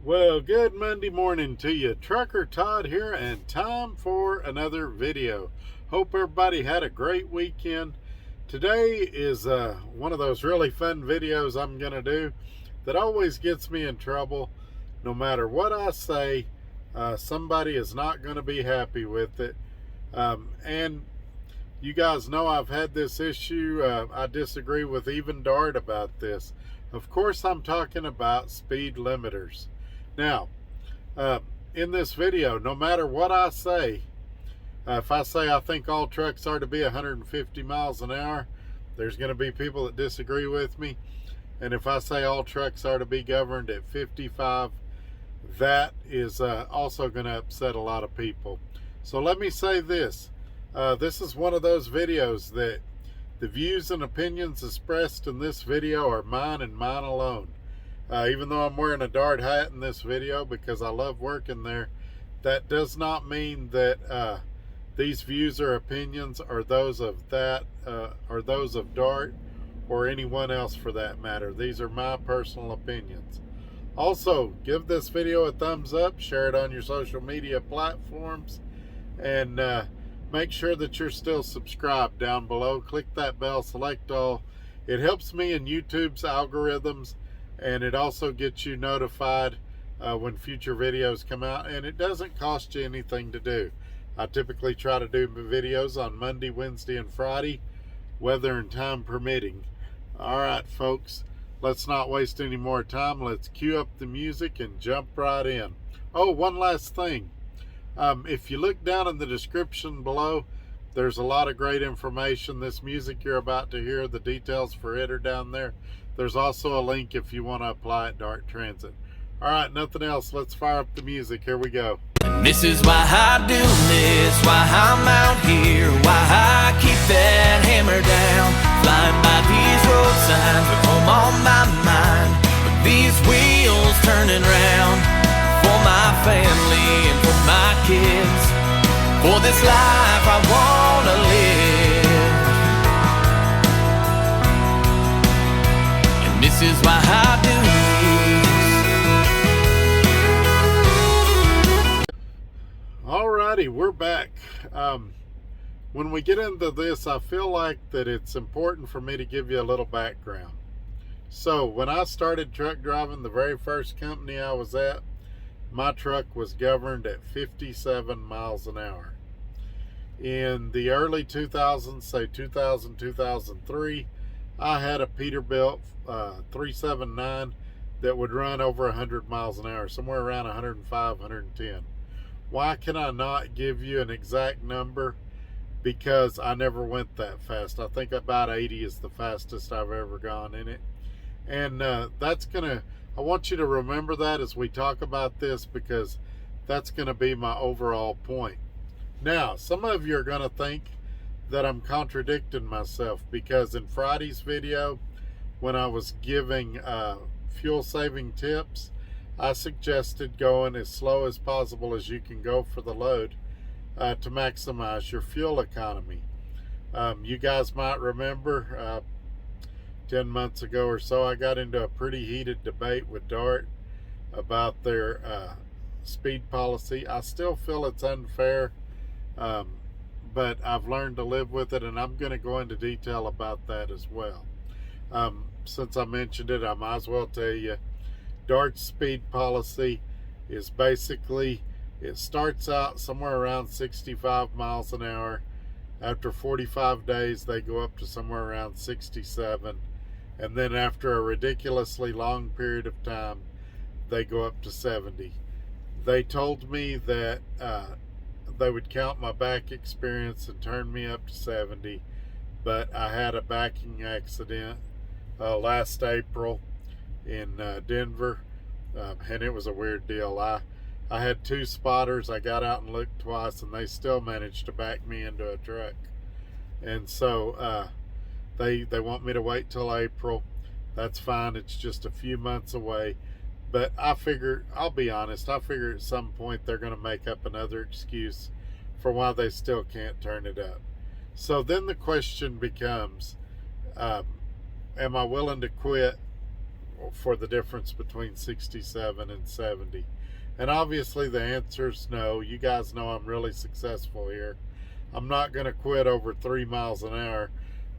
Well, good Monday morning to you. Trucker Todd here, and time for another video. Hope everybody had a great weekend. Today is one of those really fun videos I'm going to do that always gets me in trouble. No matter what I say, somebody is not going to be happy with it. And you guys know I've had this issue. I disagree with even Dart about this. Of course, I'm talking about speed limiters. Now, in this video, no matter what I say, if I say I think all trucks are to be 150 miles an hour, there's going to be people that disagree with me. And if I say all trucks are to be governed at 55, that is also going to upset a lot of people. So let me say this. This is one of those videos that the views and opinions expressed in this video are mine and mine alone. Even though I'm wearing a Dart hat in this video because I love working there, that does not mean that these views or opinions are those of Dart or anyone else for that matter. These are my personal opinions. Also, give this video a thumbs up, share it on your social media platforms, and make sure that you're still subscribed down below. Click that bell, select all. It helps me in YouTube's algorithms, and it also gets you notified when future videos come out, and it doesn't cost you anything to do. I typically try to do videos on Monday, Wednesday, and Friday, weather and time permitting. All right, folks, let's not waste any more time. Let's cue up the music and jump right in. Oh, one last thing. If you look down in the description below, there's a lot of great information. This music you're about to hear, the details for it are down there. There's also a link if you want to apply at Dart Transit. All right, nothing else. Let's fire up the music. Here we go. And this is why I do this, why I'm out here, why I keep that hammer down. Flying by these road signs with home on my mind, with these wheels turning round. For my family and for my kids, for this life I wanna live. And this is why I do this. Alrighty, we're back. When we get into this, I feel like that it's important for me to give you a little background. So when I started truck driving, the very first company I was at, my truck was governed at 57 miles an hour. In the early 2000s, say 2000, 2003, I had a Peterbilt 379 that would run over 100 miles an hour, somewhere around 105, 110. Why can I not give you an exact number? Because I never went that fast. I think about 80 is the fastest I've ever gone in it. And I want you to remember that as we talk about this, because that's going to be my overall point. Now, some of you are going to think that I'm contradicting myself, because in Friday's video, when I was giving fuel saving tips, I suggested going as slow as possible as you can go for the load to maximize your fuel economy. You guys might remember 10 months ago or so, I got into a pretty heated debate with Dart about their speed policy. I still feel it's unfair, but I've learned to live with it, and I'm going to go into detail about that as well. Since I mentioned it, I might as well tell you, Dart's speed policy is basically, it starts out somewhere around 65 miles an hour. After 45 days, they go up to somewhere around 67. And then after a ridiculously long period of time, they go up to 70. They told me that they would count my back experience and turn me up to 70, but I had a backing accident last April in Denver, and it was a weird deal. I had two spotters. I got out and looked twice, and they still managed to back me into a truck. And so they want me to wait till April. That's fine. It's just a few months away. But I figure, I'll be honest, I figure at some point they're going to make up another excuse for why they still can't turn it up. So then the question becomes, am I willing to quit for the difference between 67 and 70? And obviously the answer is no. You guys know I'm really successful here. I'm not going to quit over 3 miles an hour,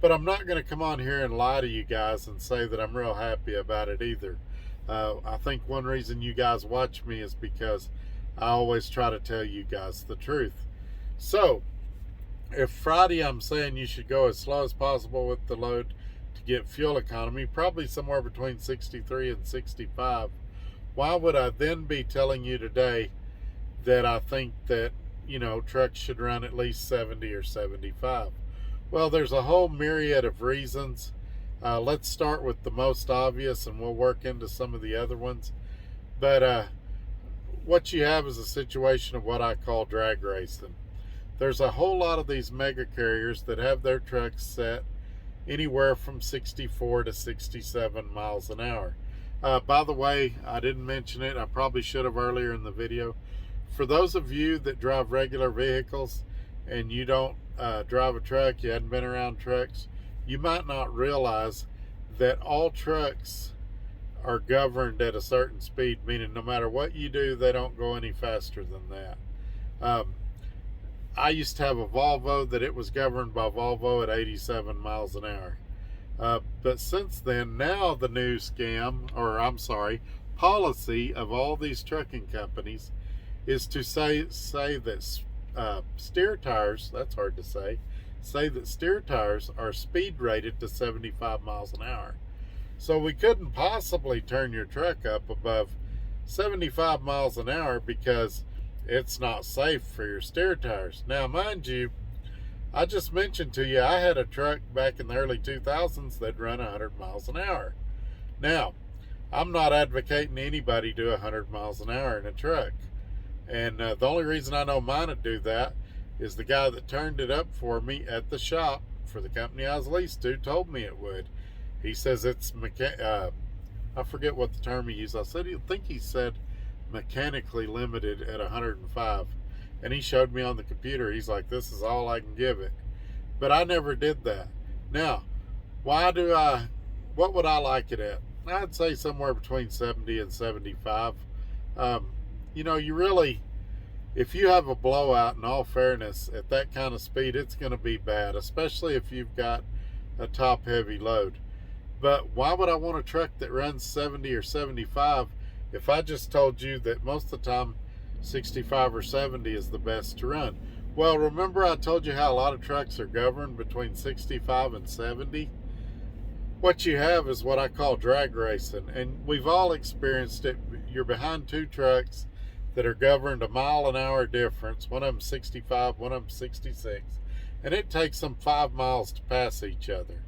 but I'm not going to come on here and lie to you guys and say that I'm real happy about it either. I think one reason you guys watch me is because I always try to tell you guys the truth. So, if Friday I'm saying you should go as slow as possible with the load to get fuel economy, probably somewhere between 63 and 65, why would I then be telling you today that I think that, you know, trucks should run at least 70 or 75? Well, there's a whole myriad of reasons. Let's start with the most obvious and we'll work into some of the other ones. But what you have is a situation of what I call drag racing. There's a whole lot of these mega carriers that have their trucks set anywhere from 64 to 67 miles an hour. By the way, I didn't mention it. I probably should have earlier in the video. For those of you that drive regular vehicles and you don't drive a truck, you hadn't been around trucks, you might not realize that all trucks are governed at a certain speed, meaning no matter what you do, they don't go any faster than that. I used to have a Volvo that it was governed by Volvo at 87 miles an hour. But since then, now the new policy of all these trucking companies is to say that steer tires, that's hard to say that steer tires are speed rated to 75 miles an hour. So we couldn't possibly turn your truck up above 75 miles an hour because it's not safe for your steer tires. Now, mind you, I just mentioned to you I had a truck back in the early 2000s that run 100 miles an hour. Now, I'm not advocating anybody do 100 miles an hour in a truck. And the only reason I know mine would do that is the guy that turned it up for me at the shop for the company I was leased to told me it would. He says it's I forget what the term he used. I think he said mechanically limited at 105. And he showed me on the computer. He's like, this is all I can give it. But I never did that. Now, what would I like it at? I'd say somewhere between 70 and 75. You know, if you have a blowout, in all fairness, at that kind of speed, it's going to be bad, especially if you've got a top heavy load. But why would I want a truck that runs 70 or 75 if I just told you that most of the time 65 or 70 is the best to run? Well, remember I told you how a lot of trucks are governed between 65 and 70? What you have is what I call drag racing, and we've all experienced it. You're behind two trucks that are governed a mile an hour difference. One of them 65, one of them 66, and it takes them 5 miles to pass each other.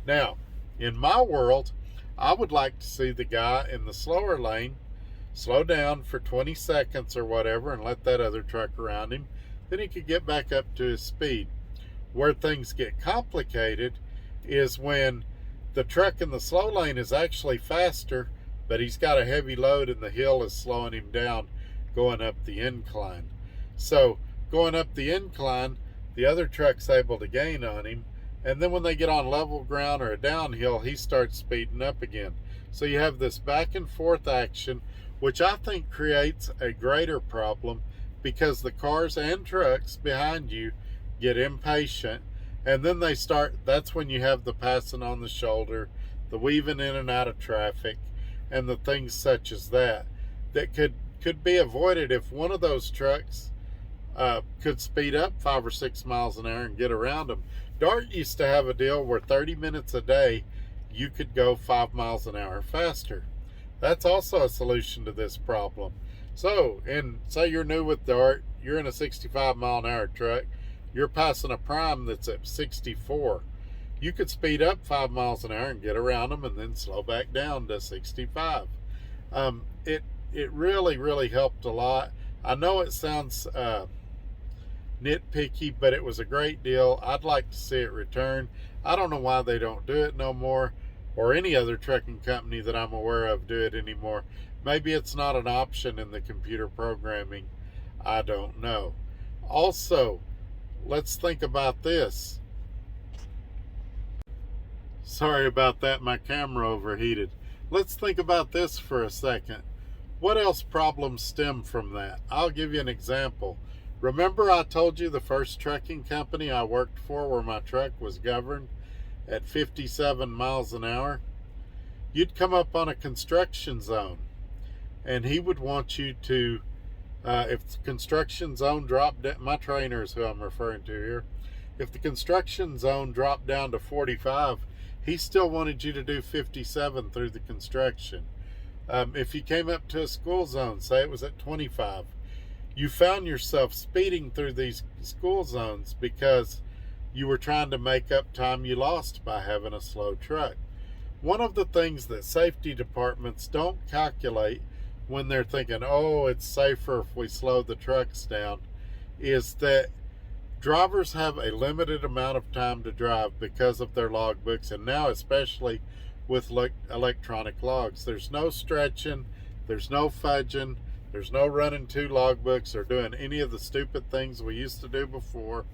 Now, in my world, I would like to see the guy in the slower lane slow down for 20 seconds or whatever and let that other truck around him. Then he could get back up to his speed. Where things get complicated is when the truck in the slow lane is actually faster, but he's got a heavy load and the hill is slowing him down going up the incline. So going up the incline, the other truck's able to gain on him, and then when they get on level ground or a downhill, he starts speeding up again. So you have this back and forth action, which I think creates a greater problem because the cars and trucks behind you get impatient, and then that's when you have the passing on the shoulder, the weaving in and out of traffic, and the things such as that could be avoided if one of those trucks could speed up 5 or 6 miles an hour and get around them. Dart used to have a deal where 30 minutes a day you could go 5 miles an hour faster. That's also a solution to this problem. So, say you're new with Dart, you're in a 65 mile an hour truck, you're passing a prime that's at 64. You could speed up 5 miles an hour and get around them and then slow back down to 65. It really, really helped a lot. I know it sounds nitpicky, but it was a great deal. I'd like to see it return. I don't know why they don't do it no more, or any other trucking company that I'm aware of do it anymore. Maybe it's not an option in the computer programming. I don't know. Also, let's think about this. Sorry about that, my camera overheated. let's think about this for a second. What else problems stem from that? I'll give you an example. Remember I told you the first trucking company I worked for where my truck was governed at 57 miles an hour? You'd come up on a construction zone and he would want you to, if the construction zone dropped down, my trainer is who I'm referring to here, if the construction zone dropped down to 45, he still wanted you to do 57 through the construction. If you came up to a school zone, say it was at 25, you found yourself speeding through these school zones because you were trying to make up time you lost by having a slow truck. One of the things that safety departments don't calculate when they're thinking, oh, it's safer if we slow the trucks down, is that drivers have a limited amount of time to drive because of their logbooks, and now especially with electronic logs. There's no stretching, there's no fudging, there's no running two logbooks or doing any of the stupid things we used to do before,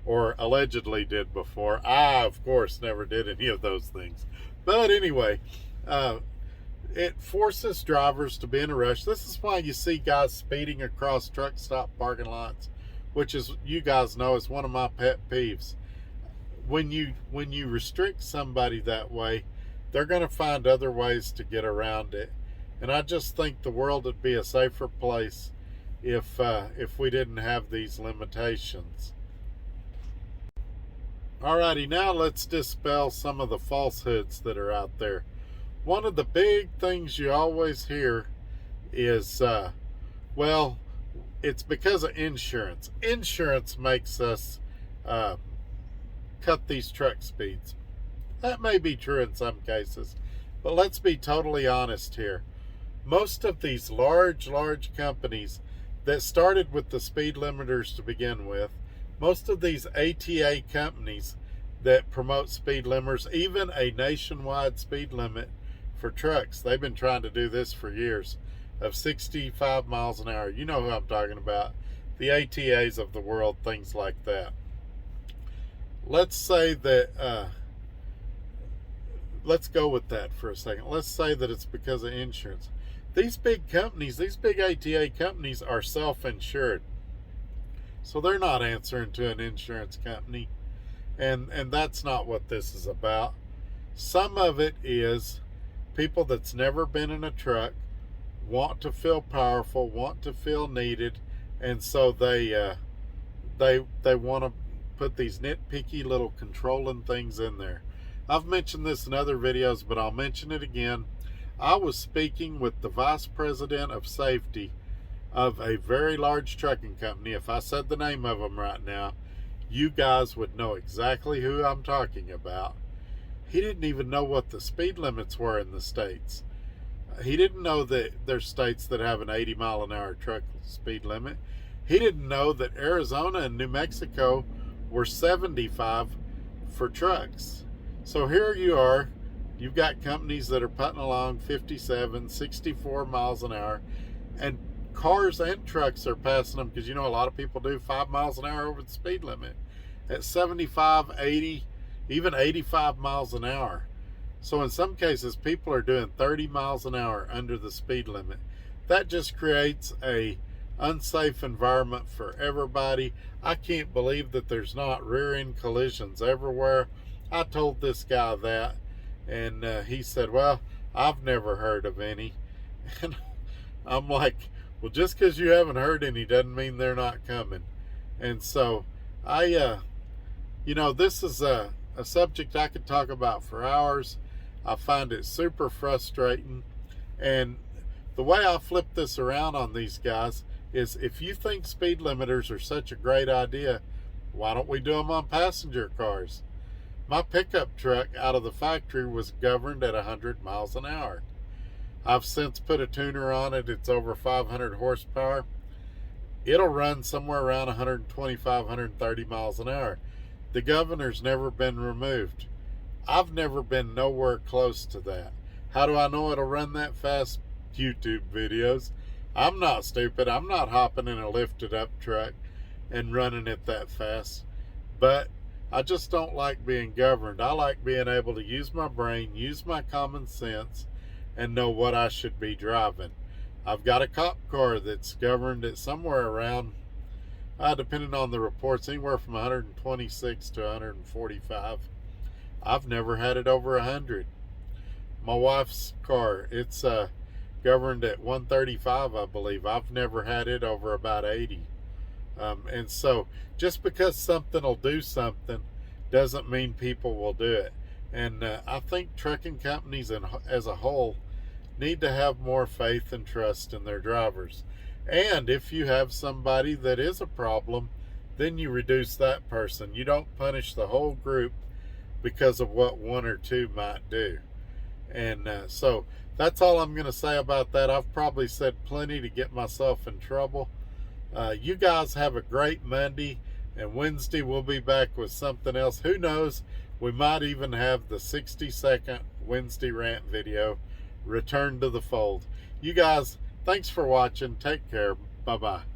or allegedly did before. I, of course, never did any of those things. But anyway, it forces drivers to be in a rush. This is why you see guys speeding across truck stop parking lots, which is, you guys know, is one of my pet peeves. When you restrict somebody that way, they're going to find other ways to get around it. And I just think the world would be a safer place if we didn't have these limitations. Alrighty, now let's dispel some of the falsehoods that are out there. One of the big things you always hear is, well, it's because of insurance. Insurance makes us cut these truck speeds. That may be true in some cases, but let's be totally honest here. Most of these large companies that started with the speed limiters to begin with, most of these ATA companies that promote speed limiters, even a nationwide speed limit for trucks, they've been trying to do this for years, of 65 miles an hour. You know who I'm talking about. The ATAs of the world, things like that. Let's say that, let's go with that for a second. Let's say that it's because of insurance. These big companies, these big ATA companies are self-insured. So they're not answering to an insurance company. And that's not what this is about. Some of it is people that's never been in a truck, want to feel powerful, want to feel needed, and so they want to put these nitpicky little controlling things in there. I've mentioned this in other videos, but I'll mention it again. I was speaking with the vice president of safety of a very large trucking company. If I said the name of them right now, you guys would know exactly who I'm talking about. He didn't even know what the speed limits were in the states. He didn't know that there's states that have an 80 mile an hour truck speed limit. He didn't know that Arizona and New Mexico were 75 for trucks. So here you are, you've got companies that are putting along 57, 64 miles an hour, and cars and trucks are passing them, because you know a lot of people do 5 miles an hour over the speed limit at 75, 80, even 85 miles an hour. So in some cases, people are doing 30 miles an hour under the speed limit. That just creates a unsafe environment for everybody. I can't believe that there's not rear-end collisions everywhere. I told this guy that, and he said, well, I've never heard of any. And I'm like, well, just because you haven't heard any doesn't mean they're not coming. And so this is a subject I could talk about for hours. I find it super frustrating. And the way I flip this around on these guys is, if you think speed limiters are such a great idea, why don't we do them on passenger cars? My pickup truck out of the factory was governed at 100 miles an hour. I've since put a tuner on it. It's over 500 horsepower. It'll run somewhere around 125, 130 miles an hour. The governor's never been removed. I've never been nowhere close to that. How do I know it'll run that fast? YouTube videos. I'm not stupid. I'm not hopping in a lifted up truck and running it that fast. But I just don't like being governed. I like being able to use my brain, use my common sense, and know what I should be driving. I've got a cop car that's governed at somewhere around, depending on the reports, anywhere from 126 to 145. I've never had it over 100. My wife's car, it's governed at 135, I believe. I've never had it over about 80. And so just because something will do something doesn't mean people will do it. And I think trucking companies as a whole need to have more faith and trust in their drivers. And if you have somebody that is a problem, then you reduce that person. You don't punish the whole group because of what one or two might do. And so that's all I'm going to say about that. I've probably said plenty to get myself in trouble. You guys have a great Monday, and Wednesday we'll be back with something else. Who knows? We might even have the 60-second Wednesday rant video return to the fold. You guys, thanks for watching. Take care. Bye-bye.